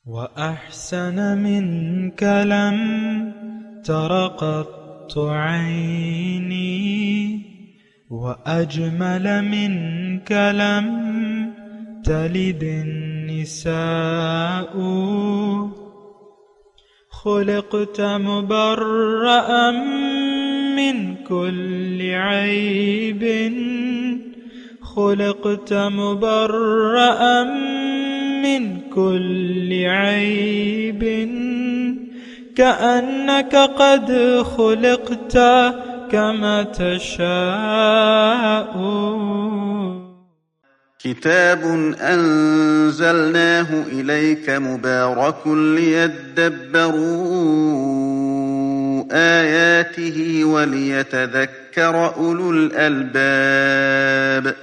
وأحسن منك لم تر قط عيني وأجمل منك لم تلد النساء خلقت مبرأ من كل عيب خلقت مبرأ من كل عيب كأنك قد خلقت كما تشاء. كتاب أنزلناه إليك مبارك ليدبروا آياته وليتذكر أولو الألباب.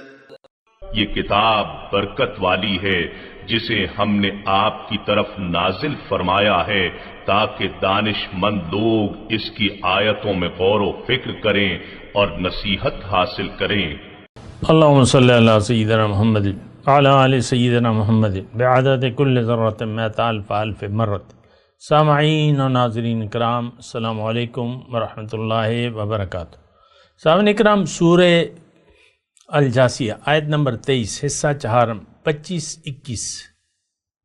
یہ کتاب برکت والی ہے جسے ہم نے آپ کی طرف نازل فرمایا ہے تاکہ دانش مند لوگ اس کی آیتوں میں غور و فکر کریں اور نصیحت حاصل کریں. اللہم صلی علی سیدنا محمد وعلی آل سیدنا محمد بعدد کل ذرۃ مئۃ الف الف مرۃ. سامعین و ناظرین کرام، السلام علیکم ورحمۃ اللہ وبرکاتہ. سامعین اکرام، سورہ الجاثیہ آیت نمبر 23 حصہ چہارم 25-21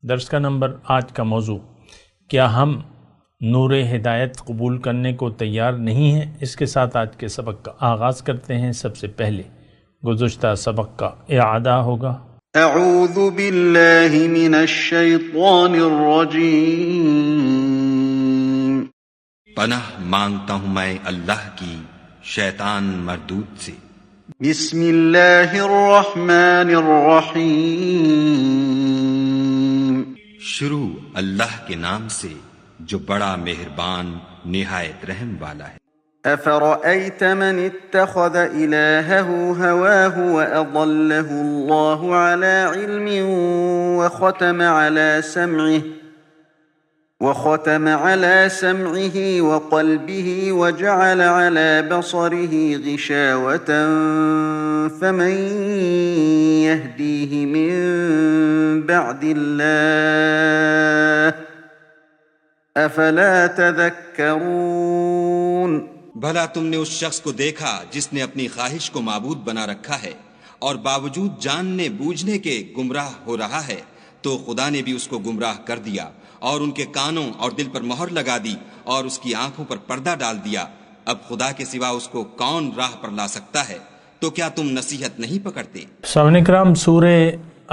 درس کا نمبر. آج کا موضوع، کیا ہم نور ہدایت قبول کرنے کو تیار نہیں ہیں؟ اس کے ساتھ آج کے سبق کا آغاز کرتے ہیں. سب سے پہلے گزشتہ سبق کا اعادہ ہوگا. اعوذ باللہ من الشیطان الرجیم. پناہ مانگتا ہوں میں اللہ کی شیطان مردود سے. بسم اللہ الرحمن الرحیم. شروع اللہ کے نام سے جو بڑا مہربان نہایت رحم والا ہے. أفرأيت من اتخذ إلهه هواه وأضله الله على علم وختم على سمعه وقلبه وجعل على بصره غشاوة فمن يهديه من بعد الله أفلا تذكرون. بھلا تم نے اس شخص کو دیکھا جس نے اپنی خواہش کو معبود بنا رکھا ہے اور باوجود جاننے بوجھنے کے گمراہ ہو رہا ہے، تو خدا نے بھی اس کو گمراہ کر دیا اور ان کے کانوں اور دل پر مہر لگا دی اور اس کی آنکھوں پر پردہ ڈال دیا. اب خدا کے سوا اس کو کون راہ پر لا سکتا ہے؟ تو کیا تم نصیحت نہیں پکڑتے؟ سامعین کرام، سورہ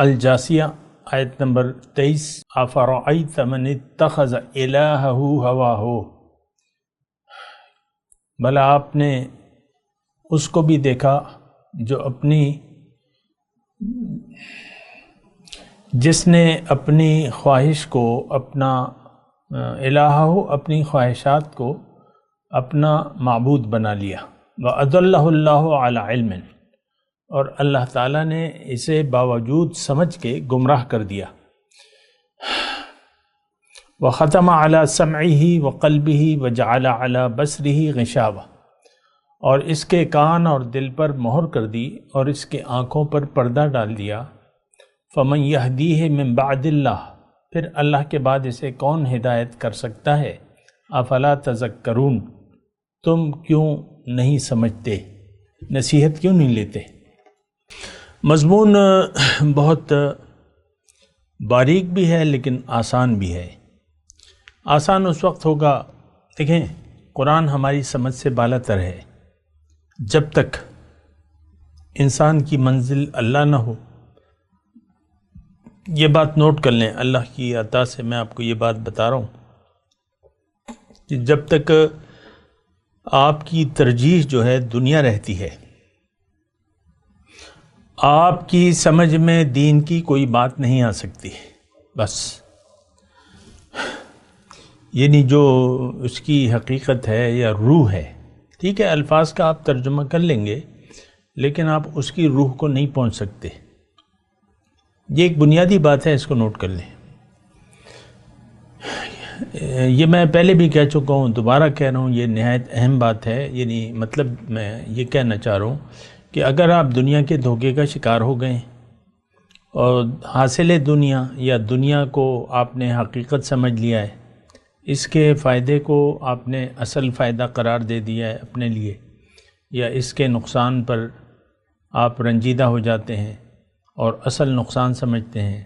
الجاثیہ آیت نمبر 23. افرأیت من اتخذ الہہ ہواہ. بھلا آپ نے اس کو بھی دیکھا جو جس نے اپنی خواہش کو اپنا الہ ہو، اپنی خواہشات کو اپنا معبود بنا لیا. وَأَضَلَّهُ اللَّهُ عَلَى عِلْمٍ، اور اللہ تعالیٰ نے اسے باوجود سمجھ کے گمراہ کر دیا. وَخَتَمَ عَلَى سَمْعِهِ وَقَلْبِهِ وَجَعَلَ عَلَى بَصَرِهِ غِشَاوَةً، اور اس کے کان اور دل پر مہر کر دی اور اس کے آنکھوں پر پردہ ڈال دیا. فَمَن يَهْدِيهِ مِن بَعْدِ اللَّهِ، پھر اللہ کے بعد اسے کون ہدایت کر سکتا ہے؟ افلا تذکرون، تم کیوں نہیں سمجھتے، نصیحت کیوں نہیں لیتے؟ مضمون بہت باریک بھی ہے لیکن آسان بھی ہے. آسان اس وقت ہوگا، دیکھیں قرآن ہماری سمجھ سے بالا تر ہے. جب تک انسان کی منزل اللہ نہ ہو، یہ بات نوٹ کر لیں، اللہ کی عطا سے میں آپ کو یہ بات بتا رہا ہوں کہ جب تک آپ کی ترجیح جو ہے دنیا رہتی ہے، آپ کی سمجھ میں دین کی کوئی بات نہیں آ سکتی. بس یعنی جو اس کی حقیقت ہے یا روح ہے، ٹھیک ہے الفاظ کا آپ ترجمہ کر لیں گے لیکن آپ اس کی روح کو نہیں پہنچ سکتے. یہ ایک بنیادی بات ہے، اس کو نوٹ کر لیں. یہ میں پہلے بھی کہہ چکا ہوں، دوبارہ کہہ رہا ہوں، یہ نہایت اہم بات ہے. یعنی مطلب میں یہ کہنا چاہ رہا ہوں کہ اگر آپ دنیا کے دھوکے کا شکار ہو گئے اور حاصل دنیا یا دنیا کو آپ نے حقیقت سمجھ لیا ہے، اس کے فائدے کو آپ نے اصل فائدہ قرار دے دیا ہے اپنے لیے، یا اس کے نقصان پر آپ رنجیدہ ہو جاتے ہیں اور اصل نقصان سمجھتے ہیں،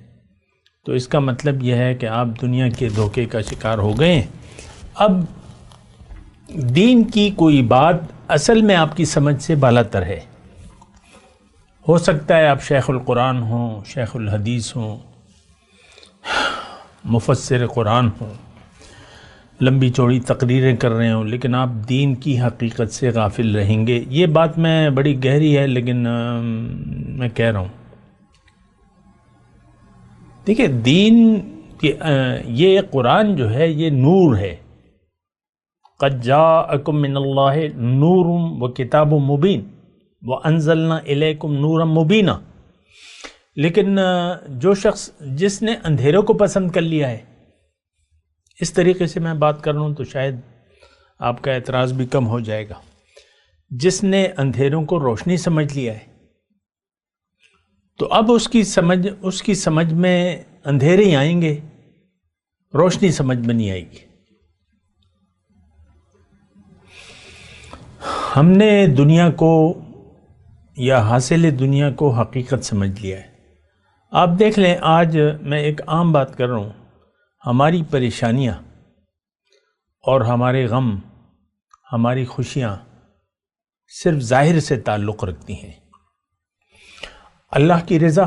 تو اس کا مطلب یہ ہے کہ آپ دنیا کے دھوکے کا شکار ہو گئے ہیں۔ اب دین کی کوئی بات اصل میں آپ کی سمجھ سے بالاتر ہے۔ ہو سکتا ہے آپ شیخ القرآن ہوں، شیخ الحدیث ہوں، مفسر قرآن ہوں، لمبی چوڑی تقریریں کر رہے ہوں، لیکن آپ دین کی حقیقت سے غافل رہیں گے۔ یہ بات میں بڑی گہری ہے، لیکن میں کہہ رہا ہوں، دیکھیں دین یہ قرآن جو ہے یہ نور ہے۔ قد جاءکم من اللہ نور و کتاب مبین وانزلنا الیکم نورا مبینا، لیکن جو شخص جس نے اندھیروں کو پسند کر لیا ہے، اس طریقے سے میں بات کر رہا ہوں تو شاید آپ کا اعتراض بھی کم ہو جائے گا، جس نے اندھیروں کو روشنی سمجھ لیا ہے تو اب اس کی سمجھ میں اندھیرے ہی آئیں گے، روشنی سمجھ میں نہیں آئے گی۔ ہم نے دنیا کو یا حاصل دنیا کو حقیقت سمجھ لیا ہے۔ آپ دیکھ لیں، آج میں ایک عام بات کر رہا ہوں، ہماری پریشانیاں اور ہمارے غم، ہماری خوشیاں صرف ظاہر سے تعلق رکھتی ہیں۔ اللہ کی رضا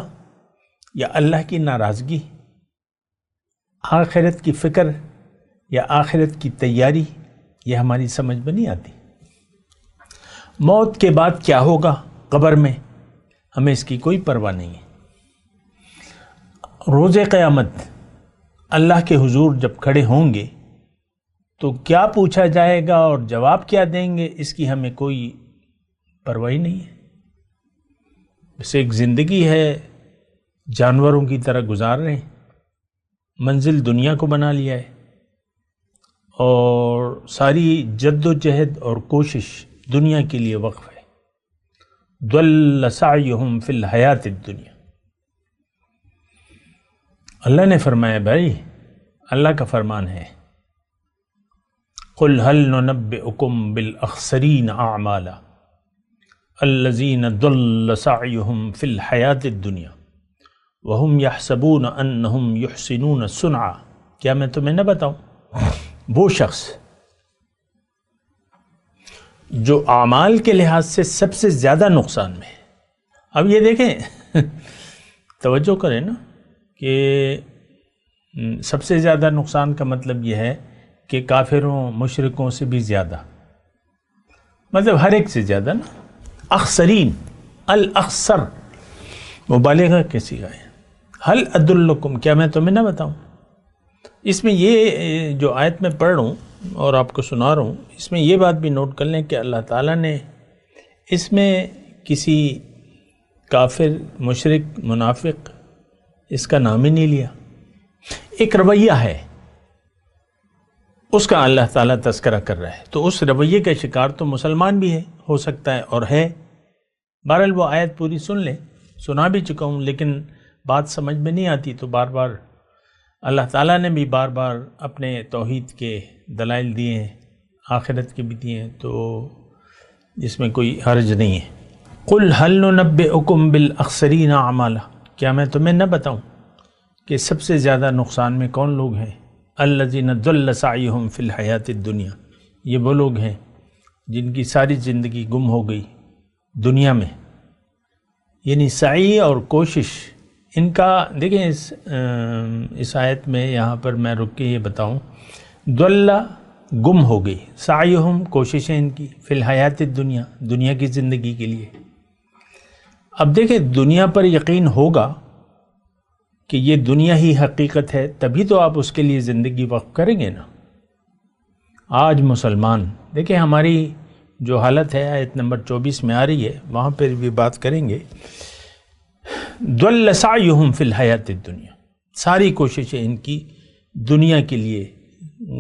یا اللہ کی ناراضگی، آخرت کی فکر یا آخرت کی تیاری، یہ ہماری سمجھ میں نہیں آتی۔ موت کے بعد کیا ہوگا قبر میں، ہمیں اس کی کوئی پرواہ نہیں ہے۔ روز قیامت اللہ کے حضور جب کھڑے ہوں گے تو کیا پوچھا جائے گا اور جواب کیا دیں گے، اس کی ہمیں کوئی پرواہ نہیں ہے۔ بس ایک زندگی ہے، جانوروں کی طرح گزار رہے ہیں، منزل دنیا کو بنا لیا ہے، اور ساری جد و جہد اور کوشش دنیا کے لیے وقف ہے۔ ضل سعیہم فی الحیات الدنیا۔ اللہ نے فرمایا، بھائی اللہ کا فرمان ہے، قل هل ننبئکم بالاخسرین اعمالا الذین ضل سعیہم فی الحیات الدنیا وہم یحسبون انہم یحسنون صنعا۔ کیا میں تمہیں نہ بتاؤں وہ شخص جو اعمال کے لحاظ سے سب سے زیادہ نقصان میں ہے۔ اب یہ دیکھیں، توجہ کریں نا کہ سب سے زیادہ نقصان کا مطلب یہ ہے کہ کافروں مشرکوں سے بھی زیادہ، مطلب ہر ایک سے زیادہ نا۔ اخسرین، الاخسر مبالغہ کے صیغہ ہے۔ هل ادلکم، کیا میں تمہیں نہ بتاؤں۔ اس میں یہ جو آیت میں پڑھ رہا ہوں اور آپ کو سنا رہا ہوں، اس میں یہ بات بھی نوٹ کر لیں کہ اللہ تعالیٰ نے اس میں کسی کافر، مشرک، منافق اس کا نام ہی نہیں لیا۔ ایک رویہ ہے، اس کا اللہ تعالیٰ تذکرہ کر رہا ہے، تو اس رویے کا شکار تو مسلمان بھی ہے، ہو سکتا ہے اور ہے۔ بہرحال وہ آیت پوری سن لیں، سنا بھی چکا ہوں، لیکن بات سمجھ میں نہیں آتی تو بار بار اللہ تعالیٰ نے بھی بار بار اپنے توحید کے دلائل دیے ہیں، آخرت کے بھی دیے ہیں، تو اس میں کوئی حرج نہیں ہے۔ قل هل ننبئکم بالاخسرین اعمالا، کیا میں تمہیں نہ بتاؤں کہ سب سے زیادہ نقصان میں کون لوگ ہیں؟ الذین ضل سعیہم فی الحیات الدنیا، یہ وہ لوگ ہیں جن کی ساری زندگی گم ہو گئی دنیا میں، یعنی سعی اور کوشش ان کا۔ دیکھیں اس آیت میں یہاں پر میں رک کے یہ بتاؤں، ضل گم ہو گئی، سعیہم کوششیں ان کی، فی الحیات الدنیا دنیا کی زندگی کے لیے۔ اب دیکھیں دنیا پر یقین ہوگا کہ یہ دنیا ہی حقیقت ہے، تبھی تو آپ اس کے لیے زندگی وقف کریں گے نا۔ آج مسلمان دیکھیں ہماری جو حالت ہے، آیت نمبر 24 میں آ رہی ہے، وہاں پر بھی بات کریں گے۔ ضل سعیہم فی الحیات الدنیا، ساری کوششیں ان کی دنیا کے لیے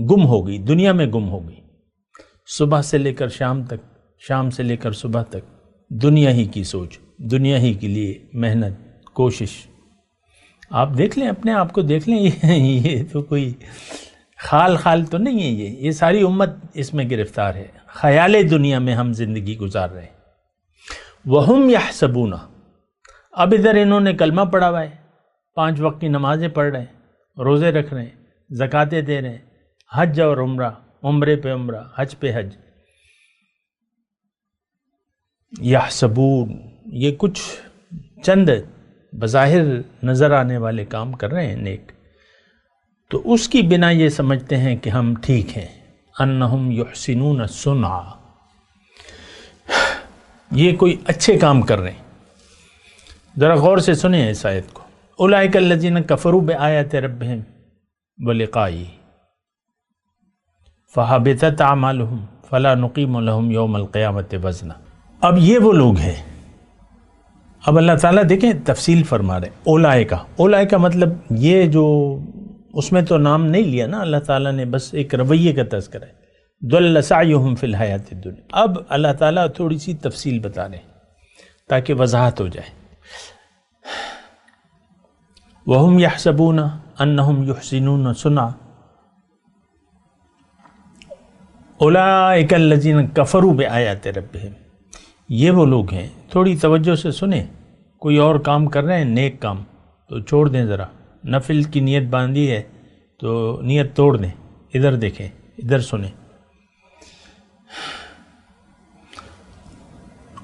گم ہو گئی، دنیا میں گم ہو گئی، صبح سے لے کر شام تک، شام سے لے کر صبح تک دنیا ہی کی سوچ، دنیا ہی کے لیے محنت، کوشش، آپ دیکھ لیں اپنے آپ کو دیکھ لیں، یہ تو کوئی خال تو نہیں ہے، یہ ساری امت اس میں گرفتار ہے، خیال دنیا میں ہم زندگی گزار رہے ہیں۔ وَهُمْ يَحْسَبُونَ، اب ادھر انہوں نے کلمہ پڑھا ہوا ہے، 5 وقت کی نمازیں پڑھ رہے ہیں، روزے رکھ رہے ہیں، زکاتیں دے رہے ہیں، حج اور عمرے پہ عمرہ، حج پہ حج، یحسبون، یہ کچھ چند بظاہر نظر آنے والے کام کر رہے ہیں نیک، تو اس کی بنا یہ سمجھتے ہیں کہ ہم ٹھیک ہیں، انہم یحسنون صنعا، یہ کوئی اچھے کام کر رہے ہیں۔ ذرا غور سے سنیں اس آیت کو، اولئک الذین کفروا بآیات ربہم ولقائہ فحبطت اعمالہم فلا نقیم لہم یوم القیامۃ وزنا۔ اب یہ وہ لوگ ہیں، اب اللہ تعالیٰ دیکھیں تفصیل فرما رہے ہیں، اولئک مطلب یہ جو، اس میں تو نام نہیں لیا نا اللہ تعالیٰ نے، بس ایک رویے کا تذکرہ ہے، ضل سعیہم فی الحیات الدنیا۔ اب اللہ تعالیٰ تھوڑی سی تفصیل بتا رہے ہیں تاکہ وضاحت ہو جائے۔ وہم یحسبون انہم یحسنون صنعا اولئک الذین کفروا بآیات ربہم، یہ وہ لوگ ہیں، تھوڑی توجہ سے سنیں، کوئی اور کام کر رہے ہیں نیک کام تو چھوڑ دیں، ذرا نفل کی نیت باندھی ہے تو نیت توڑ دیں، ادھر دیکھیں، ادھر سنیں۔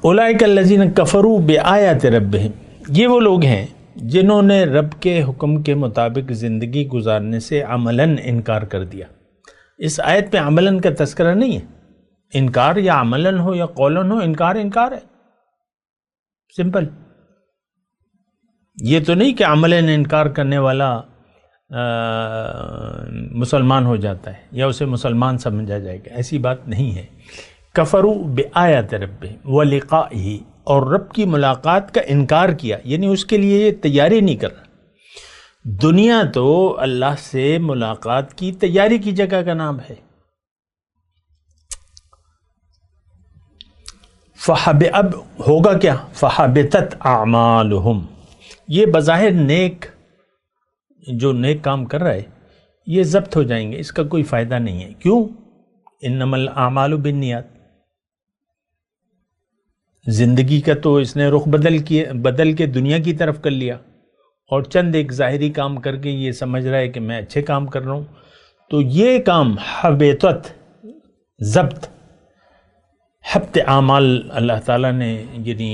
اولئک الذین کفروا بآیات ربہم، یہ وہ لوگ ہیں جنہوں نے رب کے حکم کے مطابق زندگی گزارنے سے عملاً انکار کر دیا۔ اس آیت پہ عملاً کا تذکرہ نہیں ہے، انکار یا عملاً ہو یا قولاً ہو، انکار ہے، سمپل۔ یہ تو نہیں کہ عملاً انکار کرنے والا مسلمان ہو جاتا ہے یا اسے مسلمان سمجھا جائے گا، ایسی بات نہیں ہے۔ کفروا بآیات ربہم ولقائہ، اور رب کی ملاقات کا انکار کیا، یعنی اس کے لیے یہ تیاری نہیں کر رہا۔ دنیا تو اللہ سے ملاقات کی تیاری کی جگہ کا نام ہے۔ اب ہوگا کیا؟ فحبطت اعمالہم، یہ بظاہر نیک، جو نیک کام کر رہا ہے یہ ضبط ہو جائیں گے، اس کا کوئی فائدہ نہیں ہے۔ کیوں؟ انما الاعمال بالنیات، زندگی کا تو اس نے رخ بدل کے دنیا کی طرف کر لیا، اور چند ایک ظاہری کام کر کے یہ سمجھ رہا ہے کہ میں اچھے کام کر رہا ہوں، تو یہ کام حبطت، ضبط، حبط اعمال اللہ تعالیٰ نے یعنی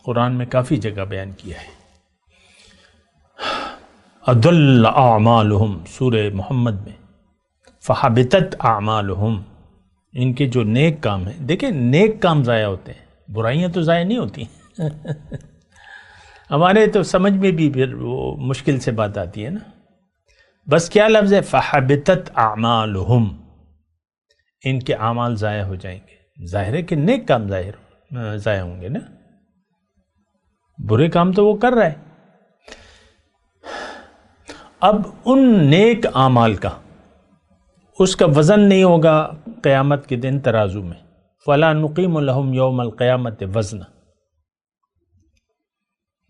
قرآن میں کافی جگہ بیان کیا ہے۔ اضل اعمالہم، سورہ محمد میں، فحبطت اعمالہم، ان کے جو نیک کام ہیں، دیکھیں نیک کام ضائع ہوتے ہیں، برائیاں تو ضائع نہیں ہوتی ہمارے تو سمجھ میں بھی پھر وہ مشکل سے بات آتی ہے نا، بس کیا لفظ ہے؟ فحبطت اعمالہم، ان کے اعمال ضائع ہو جائیں گے۔ ظاہر ہے کہ نیک کام ضائع ہوں گے نا، برے کام تو وہ کر رہا ہے۔ اب ان نیک اعمال کا، اس کا وزن نہیں ہوگا قیامت کے دن ترازو میں، فلا نقیم لہم یوم القیامت وزنا۔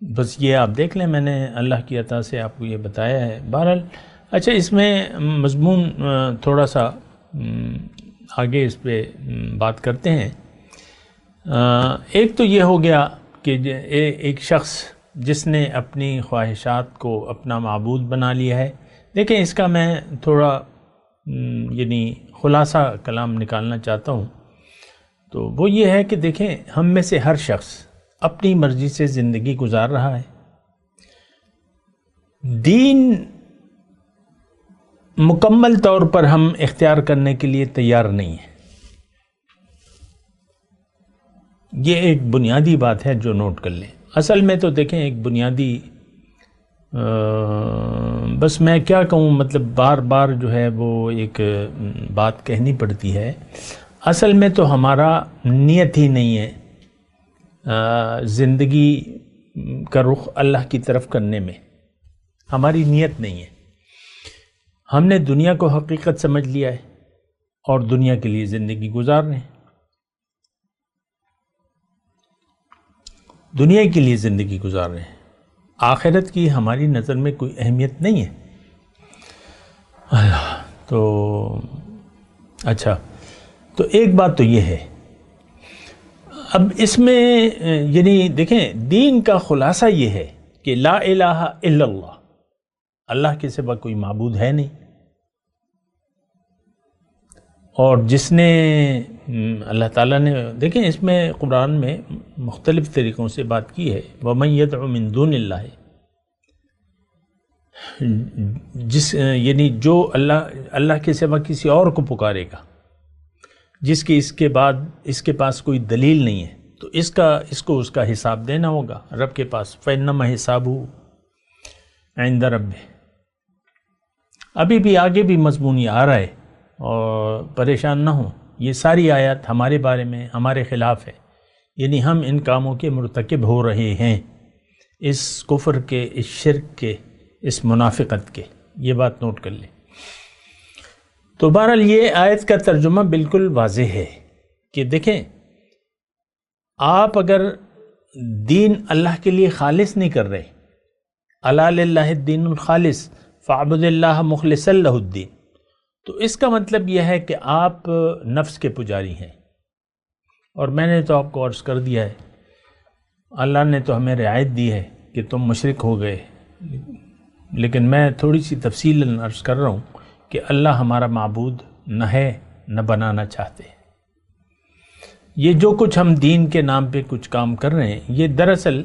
بس یہ آپ دیکھ لیں، میں نے اللہ کی عطا سے آپ کو یہ بتایا ہے۔ بہرحال اچھا، اس میں مضمون تھوڑا سا آگے اس پہ بات کرتے ہیں۔ ایک تو یہ ہو گیا کہ ایک شخص جس نے اپنی خواہشات کو اپنا معبود بنا لیا ہے۔ دیکھیں اس کا میں تھوڑا یعنی خلاصہ کلام نکالنا چاہتا ہوں، تو وہ یہ ہے کہ دیکھیں ہم میں سے ہر شخص اپنی مرضی سے زندگی گزار رہا ہے۔ دین مکمل طور پر ہم اختیار کرنے کے لیے تیار نہیں ہیں، یہ ایک بنیادی بات ہے جو نوٹ کر لیں۔ اصل میں تو دیکھیں ایک بنیادی بس میں کیا کہوں، مطلب بار بار جو ہے وہ ایک بات کہنی پڑتی ہے۔ اصل میں تو ہمارا نیت ہی نہیں ہے زندگی کا رخ اللہ کی طرف کرنے میں، ہماری نیت نہیں ہے۔ ہم نے دنیا کو حقیقت سمجھ لیا ہے اور دنیا کے لیے زندگی گزار رہے ہیں، دنیا کے لیے زندگی گزار رہے ہیں۔ آخرت کی ہماری نظر میں کوئی اہمیت نہیں ہے. اللہ تو اچھا، تو ایک بات تو یہ ہے. اب اس میں یعنی دیکھیں دین کا خلاصہ یہ ہے کہ لا الہ الا اللہ، اللہ کے سوا کوئی معبود ہے نہیں. اور جس نے اللہ تعالیٰ نے دیکھیں اس میں قرآن میں مختلف طریقوں سے بات کی ہے. وَمَن يَدْعُ مِن دُونِ اللَّهِ، یعنی جو اللہ کے سوا کسی اور کو پکارے گا جس کی اس کے پاس کوئی دلیل نہیں ہے، تو اس کو اس کا حساب دینا ہوگا رب کے پاس. فَإِنَّمَا حِسَابُهُ عِندَ رَبِّهِ. ابھی بھی آگے بھی مضمون یہ آ رہا ہے اور پریشان نہ ہوں، یہ ساری آیات ہمارے بارے میں ہمارے خلاف ہے. یعنی ہم ان کاموں کے مرتکب ہو رہے ہیں، اس کفر کے، اس شرک کے، اس منافقت کے. یہ بات نوٹ کر لیں. تو بہرحال یہ آیت کا ترجمہ بالکل واضح ہے کہ دیکھیں آپ اگر دین اللہ کے لیے خالص نہیں کر رہے، الا للہ الدین الخالص فاعبد اللہ مخلصا لہ الدین، تو اس کا مطلب یہ ہے کہ آپ نفس کے پجاری ہیں. اور میں نے تو آپ کو عرض کر دیا ہے، اللہ نے تو ہمیں رعایت دی ہے کہ تم مشرک ہو گئے، لیکن میں تھوڑی سی تفصیل عرض کر رہا ہوں کہ اللہ ہمارا معبود نہ ہے نہ بنانا چاہتے. یہ جو کچھ ہم دین کے نام پہ کچھ کام کر رہے ہیں یہ دراصل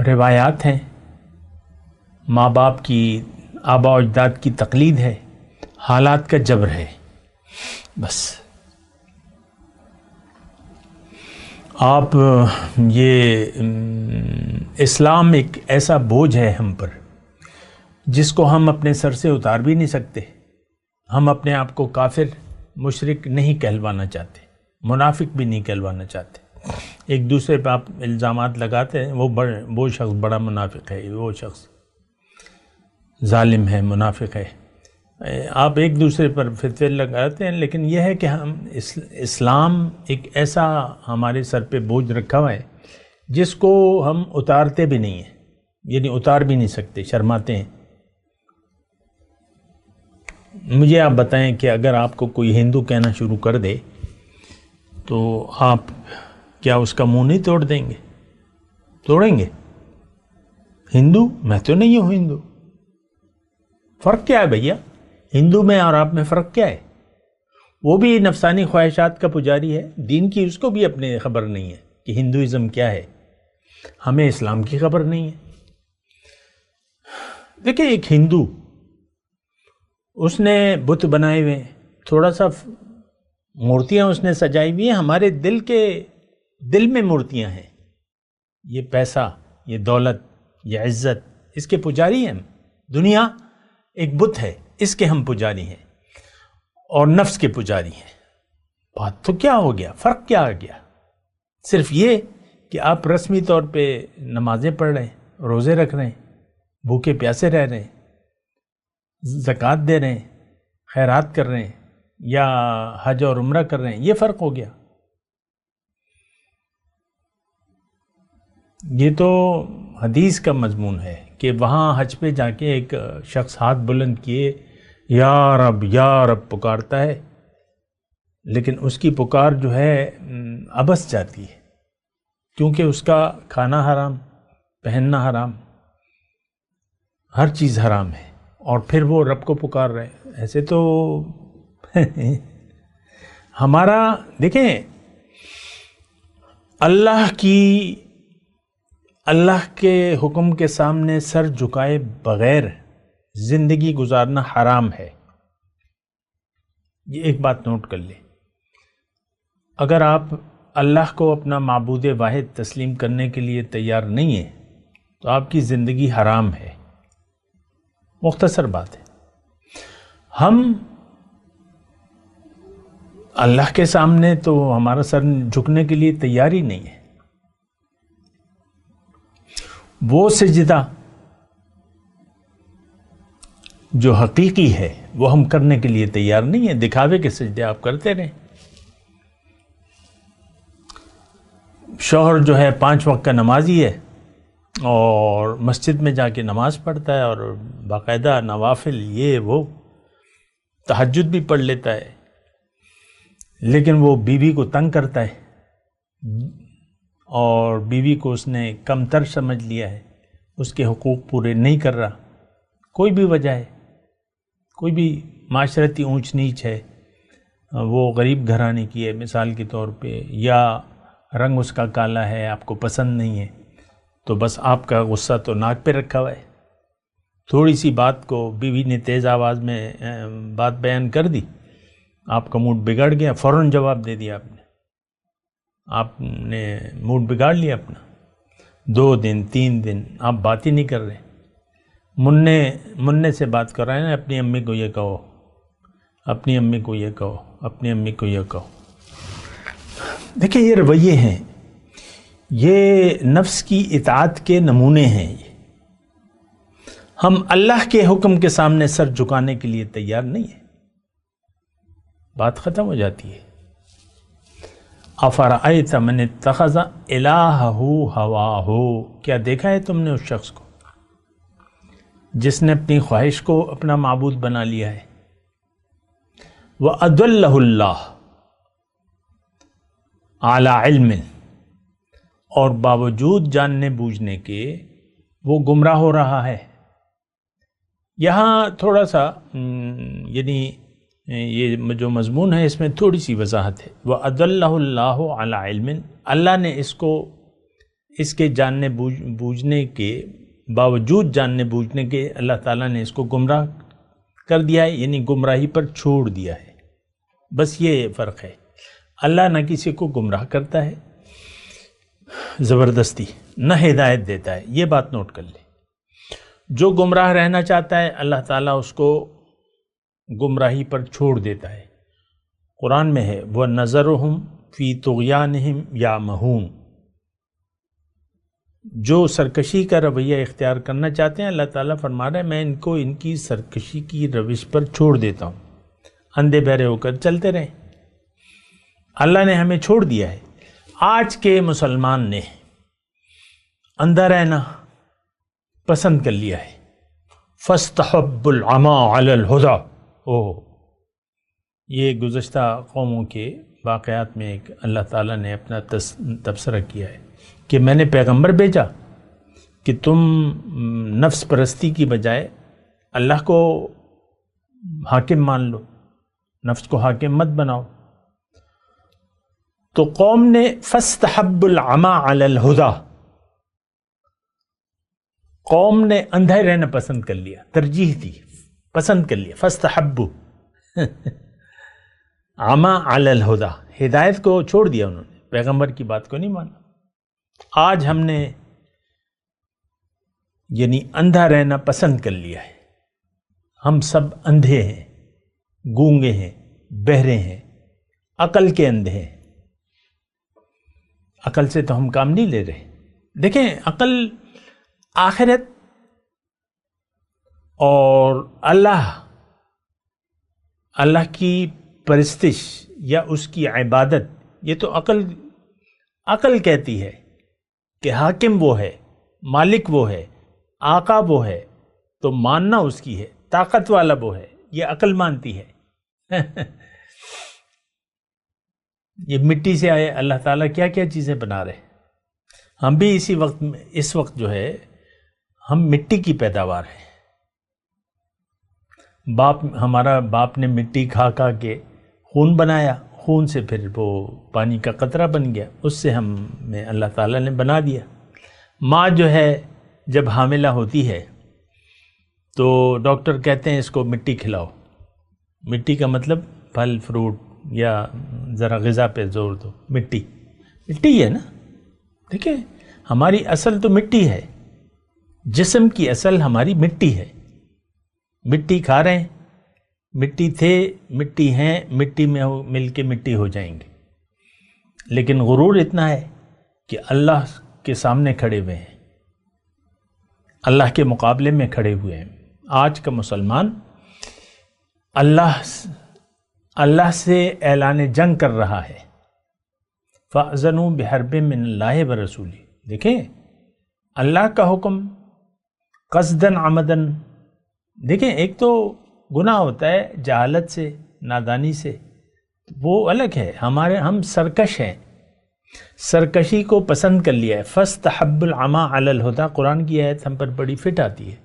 روایات ہیں، ماں باپ کی، آبا و اجداد کی تقلید ہے، حالات کا جبر ہے بس. آپ یہ اسلام ایک ایسا بوجھ ہے ہم پر جس کو ہم اپنے سر سے اتار بھی نہیں سکتے. ہم اپنے آپ کو کافر، مشرک نہیں کہلوانا چاہتے، منافق بھی نہیں کہلوانا چاہتے. ایک دوسرے پہ آپ الزامات لگاتے ہیں، وہ شخص بڑا منافق ہے، وہ شخص ظالم ہے، منافق ہے. آپ ایک دوسرے پر فتوے لگاتے ہیں، لیکن یہ ہے کہ ہم اسلام ایک ایسا ہمارے سر پہ بوجھ رکھا ہوا ہے جس کو ہم اتارتے بھی نہیں ہیں، یعنی اتار بھی نہیں سکتے، شرماتے ہیں. مجھے آپ بتائیں کہ اگر آپ کو کوئی ہندو کہنا شروع کر دے تو آپ کیا اس کا منہ نہیں توڑ دیں گے؟ توڑیں گے؟ ہندو؟ میں تو نہیں ہوں ہندو. فرق کیا ہے بھیا؟ ہندو میں اور آپ میں فرق کیا ہے؟ وہ بھی نفسانی خواہشات کا پجاری ہے، دین کی اس کو بھی اپنے خبر نہیں ہے کہ ہندوازم کیا ہے. ہمیں اسلام کی خبر نہیں ہے. دیکھیں ایک ہندو، اس نے بت بنائے ہوئے، تھوڑا سا مورتیاں اس نے سجائی ہوئی ہیں، ہمارے دل میں مورتیاں ہیں. یہ پیسہ، یہ دولت، یہ عزت، اس کے پجاری ہیں ہم. دنیا ایک بت ہے، اس کے ہم پجاری ہیں، اور نفس کے پجاری ہیں. بات تو کیا ہو گیا؟ فرق کیا آ گیا؟ صرف یہ کہ آپ رسمی طور پہ نمازیں پڑھ رہے ہیں، روزے رکھ رہے ہیں، بھوکے پیاسے رہ رہے ہیں، زکوٰۃ دے رہے ہیں، خیرات کر رہے ہیں، یا حج اور عمرہ کر رہے ہیں. یہ فرق ہو گیا. یہ تو حدیث کا مضمون ہے کہ وہاں حج پہ جا کے ایک شخص ہاتھ بلند کیے یا رب یا رب پکارتا ہے، لیکن اس کی پکار جو ہے عبث جاتی ہے، کیونکہ اس کا کھانا حرام، پہننا حرام، ہر چیز حرام ہے، اور پھر وہ رب کو پکار رہے ہیں. ایسے تو ہمارا دیکھیں اللہ کے حکم کے سامنے سر جھکائے بغیر زندگی گزارنا حرام ہے. یہ ایک بات نوٹ کر لیں. اگر آپ اللہ کو اپنا معبود واحد تسلیم کرنے کے لیے تیار نہیں ہیں تو آپ کی زندگی حرام ہے. مختصر بات ہے. ہم اللہ کے سامنے تو ہمارا سر جھکنے کے لیے تیار ہی نہیں ہے. وہ سجدہ جو حقیقی ہے وہ ہم کرنے کے لیے تیار نہیں ہیں. دکھاوے کے سجدے آپ کرتے رہیں. شوہر جو ہے 5 وقت کا نمازی ہے اور مسجد میں جا کے نماز پڑھتا ہے اور باقاعدہ نوافل یہ وہ تہجد بھی پڑھ لیتا ہے، لیکن وہ بیوی کو تنگ کرتا ہے اور بیوی کو اس نے کم تر سمجھ لیا ہے، اس کے حقوق پورے نہیں کر رہا، کوئی بھی وجہ ہے، کوئی بھی معاشرتی اونچ نیچ ہے، وہ غریب گھرانے کی ہے مثال کے طور پہ، یا رنگ اس کا کالا ہے، آپ کو پسند نہیں ہے، تو بس آپ کا غصہ تو ناک پہ رکھا ہوا ہے۔ تھوڑی سی بات کو بیوی نے تیز آواز میں بات بیان کر دی، آپ کا موڈ بگڑ گیا، فوراً جواب دے دیا آپ نے موڈ بگاڑ لیا اپنا، 2 دن 3 دن آپ بات ہی نہیں کر رہے، مننے سے بات کر رہے ہیں، اپنی امی کو یہ کہو، اپنی امی کو یہ کہو، اپنی امی کو یہ کہو۔ دیکھیں یہ رویے ہیں، یہ نفس کی اطاعت کے نمونے ہیں، ہم اللہ کے حکم کے سامنے سر جھکانے کے لیے تیار نہیں ہیں، بات ختم ہو جاتی ہے۔ افرأیت من اتخذ الہہ ہواہ، کیا دیکھا ہے تم نے اس شخص کو جس نے اپنی خواہش کو اپنا معبود بنا لیا ہے؟ وَأَضَلَّهُ اللَّهُ عَلَى عِلْمٍ، اور باوجود جاننے بوجھنے کے وہ گمراہ ہو رہا ہے۔ یہاں تھوڑا سا یعنی یہ جو مضمون ہے اس میں تھوڑی سی وضاحت ہے۔ وَأَضَلَّهُ اللَّهُ عَلَى عِلْمٍ، اللہ نے اس کے جاننے بوجھنے کے باوجود جاننے بوجھنے کے اللہ تعالیٰ نے اس کو گمراہ کر دیا ہے، یعنی گمراہی پر چھوڑ دیا ہے، بس یہ فرق ہے۔ اللہ نہ کسی کو گمراہ کرتا ہے زبردستی، نہ ہدایت دیتا ہے، یہ بات نوٹ کر لیں۔ جو گمراہ رہنا چاہتا ہے اللہ تعالیٰ اس کو گمراہی پر چھوڑ دیتا ہے۔ قرآن میں ہے وَنَذَرُهُمْ فِي طُغْيَانِهِمْ يَعْمَهُونَ، جو سرکشی کا رویہ اختیار کرنا چاہتے ہیں اللہ تعالیٰ فرما رہا ہے میں ان کو ان کی سرکشی کی روش پر چھوڑ دیتا ہوں، اندھے بہرے ہو کر چلتے رہیں۔ اللہ نے ہمیں چھوڑ دیا ہے۔ آج کے مسلمان نے اندھا رہنا پسند کر لیا ہے۔ فَاسْتَحَبُّ الْعَمَى عَلَى الْهُدَى، یہ گزشتہ قوموں کے واقعات میں ایک اللہ تعالیٰ نے اپنا تبصرہ کیا ہے کہ میں نے پیغمبر بھیجا کہ تم نفس پرستی کی بجائے اللہ کو حاکم مان لو، نفس کو حاکم مت بناؤ۔ تو قوم نے فَاسْتَحَبُّ الْعَمَى عَلَى الْهُدَى، قوم نے اندھے رہنا پسند کر لیا، ترجیح دی، پسند کر لیا۔ فَاسْتَحَبُّ عَمَى عَلَى الْهُدَى، ہدایت کو چھوڑ دیا انہوں نے، پیغمبر کی بات کو نہیں مانا۔ آج ہم نے یعنی اندھا رہنا پسند کر لیا ہے، ہم سب اندھے ہیں، گونگے ہیں، بہرے ہیں، عقل کے اندھے ہیں، عقل سے تو ہم کام نہیں لے رہے۔ دیکھیں عقل آخرت اور اللہ کی پرستش یا اس کی عبادت، یہ تو عقل کہتی ہے کہ حاکم وہ ہے، مالک وہ ہے، آقا وہ ہے، تو ماننا اس کی ہے، طاقت والا وہ ہے، یہ عقل مانتی ہے۔ یہ مٹی سے آئے اللہ تعالیٰ کیا کیا چیزیں بنا رہے، ہم بھی اس وقت جو ہے ہم مٹی کی پیداوار ہیں۔ ہمارا باپ نے مٹی کھا کے خون بنایا، خون سے پھر وہ پانی کا قطرہ بن گیا، اس سے ہمیں اللہ تعالیٰ نے بنا دیا۔ ماں جو ہے جب حاملہ ہوتی ہے تو ڈاکٹر کہتے ہیں اس کو مٹی کھلاؤ، مٹی کا مطلب پھل فروٹ یا ذرا غذا پہ زور دو، مٹی ہے نا۔ دیکھیں ہماری اصل تو مٹی ہے، جسم کی اصل ہماری مٹی ہے، مٹی کھا رہے ہیں، مٹی تھے، مٹی ہیں، مٹی میں مل کے مٹی ہو جائیں گے۔ لیکن غرور اتنا ہے کہ اللہ کے سامنے کھڑے ہوئے ہیں، اللہ کے مقابلے میں کھڑے ہوئے ہیں۔ آج کا مسلمان اللہ سے اعلان جنگ کر رہا ہے، فَأْذَنُوا بِحَرْبٍ مِّنَ اللَّهِ وَرَسُولِهِ. دیکھیں اللہ کا حکم قصداً عمداً. دیکھیں ایک تو گناہ ہوتا ہے جہالت سے، نادانی سے، وہ الگ ہے. ہم سرکش ہیں، سرکشی کو پسند کر لیا ہے. فَاسْتَحَبُّ الْعَمَى عَلَى الْهُدَى. قرآن کی آیت ہم پر بڑی فٹ آتی ہے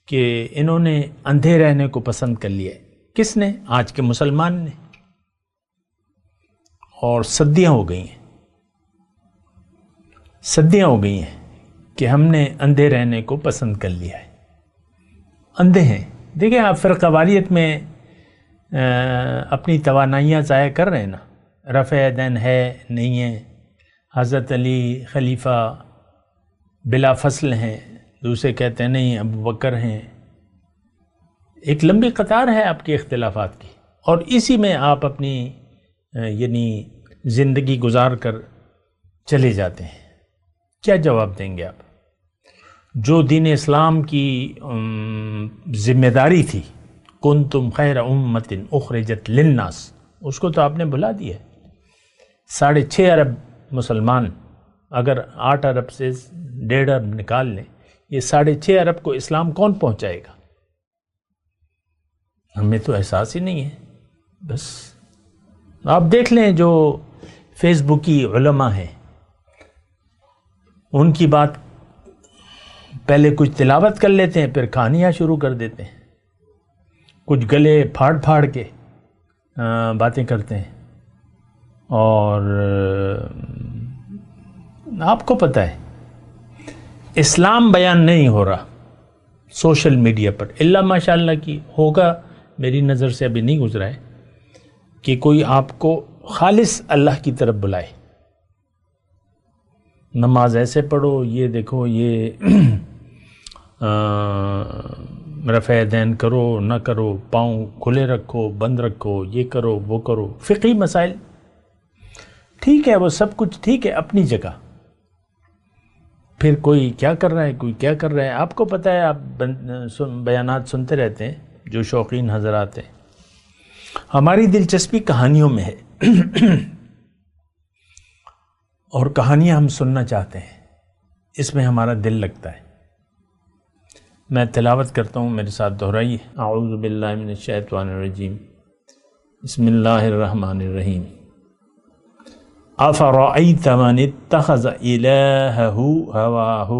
کہ انہوں نے اندھے رہنے کو پسند کر لیا ہے. کس نے؟ آج کے مسلمان نے. اور صدیاں ہو گئی ہیں، صدیاں ہو گئی ہیں کہ ہم نے اندھے رہنے کو پسند کر لیا ہے. اندھے ہیں. دیکھیں آپ فرقہ واریت میں اپنی توانائیاں ضائع کر رہے ہیں نا. رفع یدین ہے نہیں ہے، حضرت علی خلیفہ بلا فصل ہیں، دوسرے کہتے ہیں نہیں ابو بکر ہیں. ایک لمبی قطار ہے آپ کے اختلافات کی، اور اسی میں آپ اپنی یعنی زندگی گزار کر چلے جاتے ہیں. کیا جواب دیں گے آپ؟ جو دین اسلام کی ذمہ داری تھی، کنتم خیر امت اخرجت للناس، اس کو تو آپ نے بھلا دیا ہے. 6.5 ارب مسلمان، اگر 8 ارب سے 1.5 ارب نکال لیں، یہ 6.5 ارب کو اسلام کون پہنچائے گا؟ ہمیں تو احساس ہی نہیں ہے. بس آپ دیکھ لیں جو فیس بک کی علماء ہیں، ان کی بات پہلے کچھ تلاوت کر لیتے ہیں، پھر کہانیاں شروع کر دیتے ہیں، کچھ گلے پھاڑ پھاڑ کے باتیں کرتے ہیں. اور آپ کو پتہ ہے اسلام بیان نہیں ہو رہا سوشل میڈیا پر، الا ماشاء اللہ کی ہوگا، میری نظر سے ابھی نہیں گزرا ہے کہ کوئی آپ کو خالص اللہ کی طرف بلائے. نماز ایسے پڑھو، یہ دیکھو، یہ رفع یدین کرو نہ کرو، پاؤں کھلے رکھو بند رکھو، یہ کرو وہ کرو. فقہی مسائل ٹھیک ہے، وہ سب کچھ ٹھیک ہے اپنی جگہ. پھر کوئی کیا کر رہا ہے، کوئی کیا کر رہا ہے. آپ کو پتہ ہے، آپ بیانات سنتے رہتے ہیں جو شوقین حضرات ہیں. ہماری دلچسپی کہانیوں میں ہے اور کہانیاں ہم سننا چاہتے ہیں، اس میں ہمارا دل لگتا ہے. میں تلاوت کرتا ہوں، میرے ساتھ دہرائیے. اعوذ باللہ من الشیطان الرجیم، بسم اللہ الرحمن الرحیم. افرأیت من اتخذ الہہ ہواہ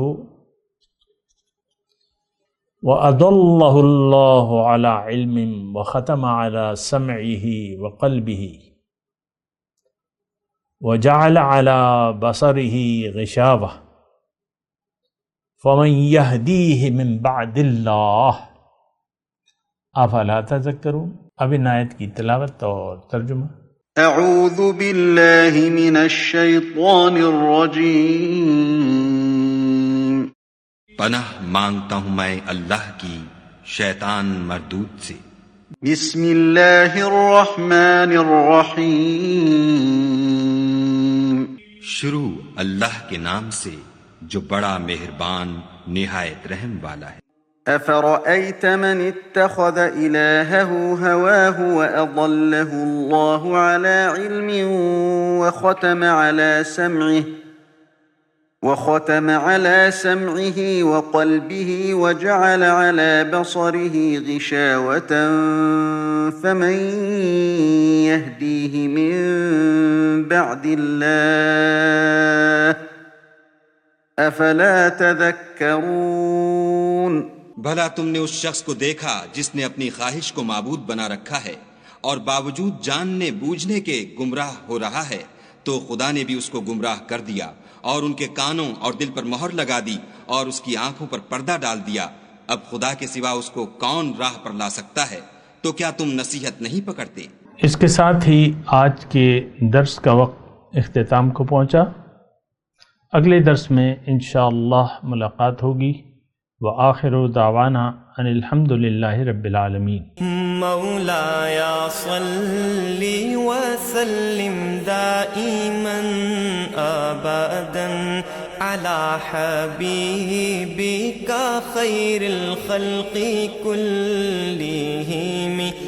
وَأَضَلَّهُ اللَّهُ عَلَى عِلْمٍ وَخَتَمَ عَلَى سَمْعِهِ وَقَلْبِهِ وَجَعَلَ عَلَى بَصَرِهِ غِشَاوَةً فَمَنْ يَهْدِيهِ مِنْ بَعْدِ اللَّهِ أَفَلَا تَذَكَّرُونَ. اب ان آیت کی تلاوت اور ترجمہ. اعوذ باللہ من الشیطان الرجیم. پناہ مانگتا ہوں میں اللہ کی شیطان مردود سے. بسم اللہ الرحمن الرحیم. شروع اللہ کے نام سے جو بڑا مہربان نہایت رحم والا ہے. افرأیت من اتخذ الہہ ہواہ وأضلہ اللہ علی علم وختم على سمعه وقلبه وجعل على بصره غشاوة فمن يهديه من بعد الله أفلا تذكرون. بھلا تم نے اس شخص کو دیکھا جس نے اپنی خواہش کو معبود بنا رکھا ہے اور باوجود جاننے بوجھنے کے گمراہ ہو رہا ہے، تو خدا نے بھی اس کو گمراہ کر دیا اور ان کے کانوں اور دل پر مہر لگا دی اور اس کی آنکھوں پر پردہ ڈال دیا. اب خدا کے سوا اس کو کون راہ پر لا سکتا ہے؟ تو کیا تم نصیحت نہیں پکڑتے؟ اس کے ساتھ ہی آج کے درس کا وقت اختتام کو پہنچا. اگلے درس میں انشاءاللہ ملاقات ہوگی. وآخر دعوانا ان الحمد للہ رب العالمین. مولایا صلی وسلم دائما ابدا علی حبیبک خیر الخلق کلہم.